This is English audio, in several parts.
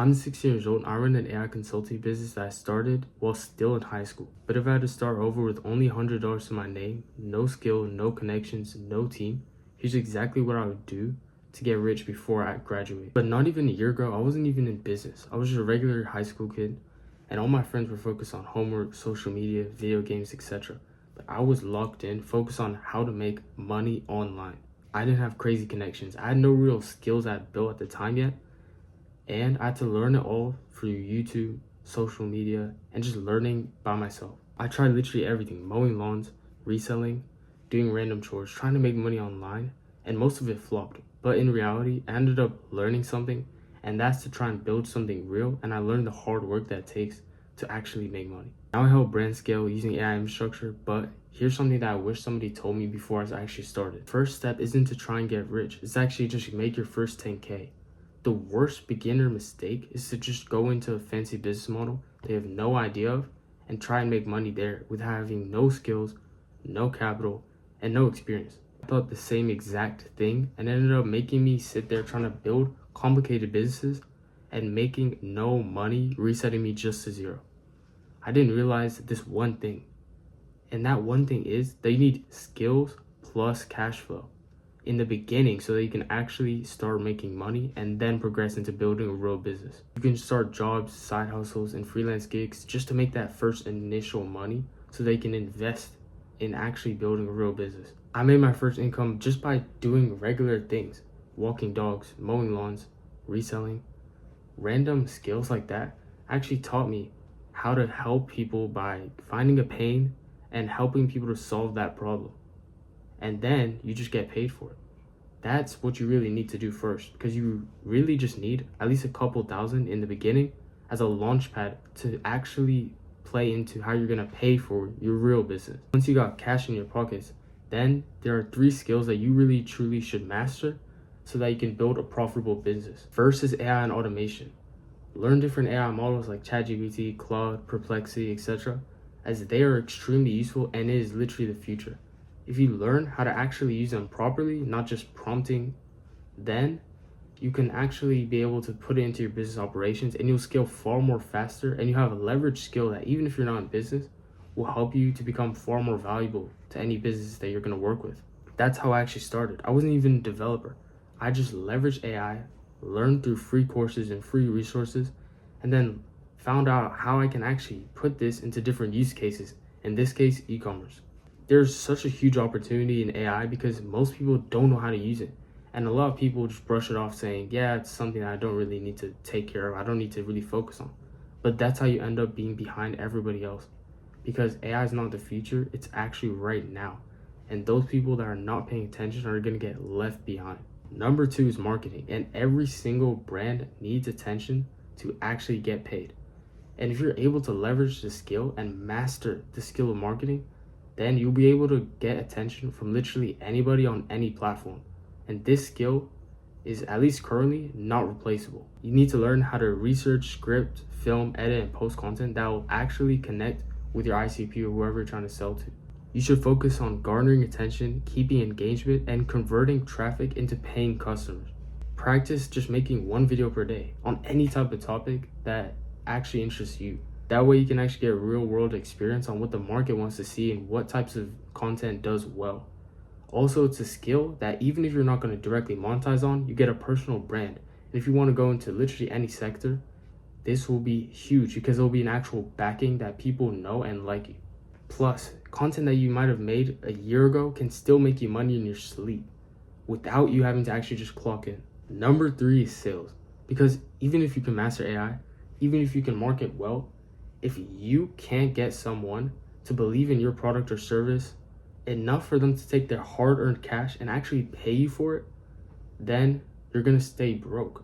I'm 16 years old and I run an AI consulting business that I started while still in high school. But if I had to start over with only $100 to my name, no skill, no connections, no team, here's exactly what I would do to get rich before I graduate. But not even a year ago, I wasn't even in business. I was just a regular high school kid and all my friends were focused on homework, social media, video games, etc. But I was locked in, focused on how to make money online. I didn't have crazy connections. I had no real skills I had built at the time yet. And I had to learn it all through YouTube, social media, and just learning by myself. I tried literally everything: mowing lawns, reselling, doing random chores, trying to make money online, and most of it flopped. But in reality, I ended up learning something, and that's to try and build something real, and I learned the hard work that it takes to actually make money. Now I help brands scale using AI infrastructure, but here's something that I wish somebody told me before I actually started. First step isn't to try and get rich, it's actually just make your first 10K. The worst beginner mistake is to just go into a fancy business model they have no idea of and try and make money there with having no skills, no capital, and no experience. I thought the same exact thing and it ended up making me sit there trying to build complicated businesses and making no money, resetting me just to zero. I didn't realize this one thing, and that one thing is that you need skills plus cash flow in the beginning so that you can actually start making money and then progress into building a real business. You can start jobs, side hustles, and freelance gigs just to make that first initial money so they can invest in actually building a real business. I made my first income just by doing regular things: walking dogs, mowing lawns, reselling. Random skills like that actually taught me how to help people by finding a pain and helping people to solve that problem. And then you just get paid for it. That's what you really need to do first, because you really just need at least a couple thousand in the beginning as a launch pad to actually play into how you're going to pay for your real business. Once you got cash in your pockets, then there are 3 skills that you really truly should master so that you can build a profitable business. First is AI and automation. Learn different AI models like ChatGPT, Claude, Perplexity, etc., as they are extremely useful and it is literally the future. If you learn how to actually use them properly, not just prompting, then you can actually be able to put it into your business operations and you'll scale far more faster, and you have a leverage skill that even if you're not in business will help you to become far more valuable to any business that you're going to work with. That's how I actually started. I wasn't even a developer. I just leveraged AI, learned through free courses and free resources, and then found out how I can actually put this into different use cases, in this case, e-commerce. There's such a huge opportunity in AI because most people don't know how to use it. And a lot of people just brush it off saying, yeah, it's something that I don't really need to take care of. I don't need to really focus on. But that's how you end up being behind everybody else, because AI is not the future. It's actually right now. And those people that are not paying attention are going to get left behind. Number 2 is marketing. And every single brand needs attention to actually get paid. And if you're able to leverage the skill and master the skill of marketing, then you'll be able to get attention from literally anybody on any platform. And this skill is, at least currently, not replaceable. You need to learn how to research, script, film, edit, and post content that will actually connect with your ICP or whoever you're trying to sell to. You should focus on garnering attention, keeping engagement, and converting traffic into paying customers. Practice just making 1 video per day on any type of topic that actually interests you. That way you can actually get real world experience on what the market wants to see and what types of content does well. Also, it's a skill that even if you're not going to directly monetize on, you get a personal brand. And if you want to go into literally any sector, this will be huge because it will be an actual backing that people know and like you. Plus, content that you might have made a year ago can still make you money in your sleep without you having to actually just clock in. Number 3 is sales. Because even if you can master AI, even if you can market well, if you can't get someone to believe in your product or service enough for them to take their hard-earned cash and actually pay you for it, then you're going to stay broke.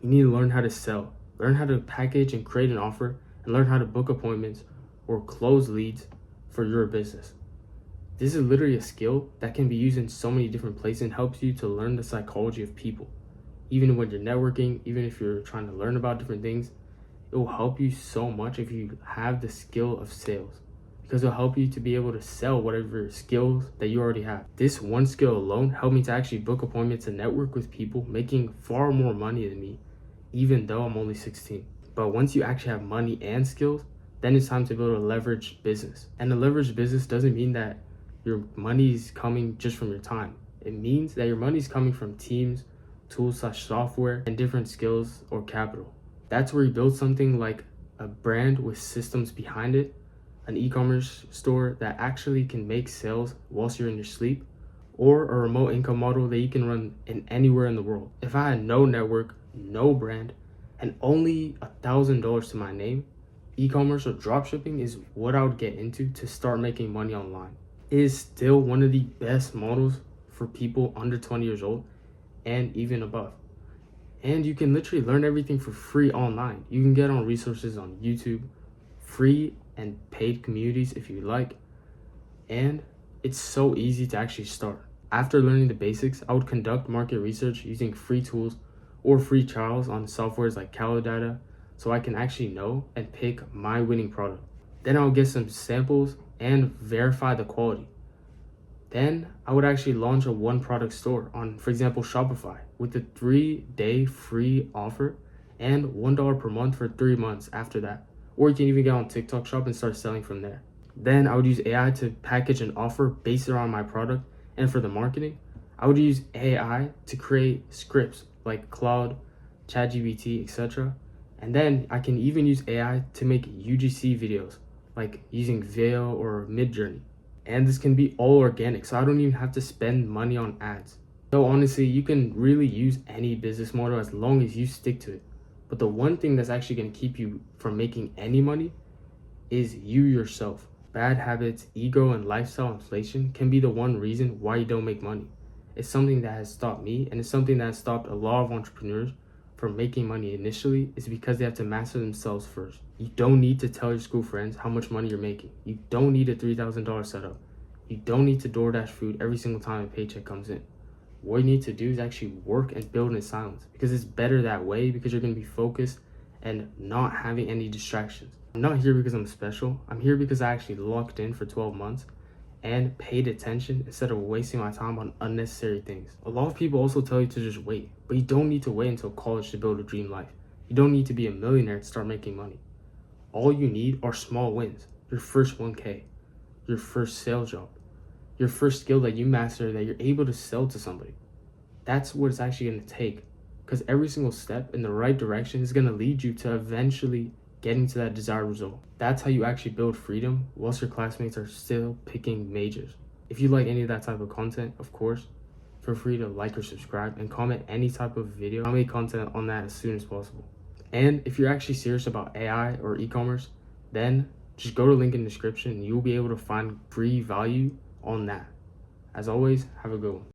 You need to learn how to sell, learn how to package and create an offer, and learn how to book appointments or close leads for your business. This is literally a skill that can be used in so many different places and helps you to learn the psychology of people. Even when you're networking, even if you're trying to learn about different things, it will help you so much if you have the skill of sales, because it'll help you to be able to sell whatever skills that you already have. This one skill alone helped me to actually book appointments and network with people making far more money than me even though I'm only 16. But once you actually have money and skills, then it's time to build a leveraged business. And a leveraged business doesn't mean that your money is coming just from your time. It means that your money is coming from teams, tools/software, and different skills or capital. That's where you build something like a brand with systems behind it, an e-commerce store that actually can make sales whilst you're in your sleep, or a remote income model that you can run in anywhere in the world. If I had no network, no brand, and only $1,000 to my name, e-commerce or dropshipping is what I would get into to start making money online. It is still one of the best models for people under 20 years old and even above. And you can literally learn everything for free online. You can get on resources on YouTube, free and paid communities if you like, and it's so easy to actually start. After learning the basics, I would conduct market research using free tools or free trials on softwares like Calidata so I can actually know and pick my winning product. Then I would get some samples and verify the quality. Then I would actually launch a one product store on, for example, Shopify with a 3-day free offer and $1 per month for 3 months after that. Or you can even get on TikTok Shop and start selling from there. Then I would use AI to package an offer based around my product. And for the marketing, I would use AI to create scripts like Cloud, ChatGPT, etc. And then I can even use AI to make UGC videos like using Veil or Midjourney. And this can be all organic, so I don't even have to spend money on ads. So honestly, you can really use any business model as long as you stick to it. But the one thing that's actually going to keep you from making any money is you yourself. Bad habits, ego, and lifestyle inflation can be the one reason why you don't make money. It's something that has stopped me, and it's something that has stopped a lot of entrepreneurs from making money initially. Is because they have to master themselves first. You don't need to tell your school friends how much money you're making. You don't need a $3,000 setup. You don't need to DoorDash food every single time a paycheck comes in. What you need to do is actually work and build in silence, because it's better that way, because you're going to be focused and not having any distractions. I'm not here because I'm special. I'm here because I actually locked in for 12 months and paid attention instead of wasting my time on unnecessary things. A lot of people also tell you to just wait, but you don't need to wait until college to build a dream life. You don't need to be a millionaire to start making money. All you need are small wins. Your first 1K, your first sales job, your first skill that you master that you're able to sell to somebody. That's what it's actually going to take, because every single step in the right direction is going to lead you to eventually getting to that desired result. That's how you actually build freedom whilst your classmates are still picking majors. If you like any of that type of content, of course, feel free to like or subscribe and comment any type of video. I'll make content on that as soon as possible. And if you're actually serious about AI or e-commerce, then just go to the link in the description and you'll be able to find free value on that. As always, have a good one.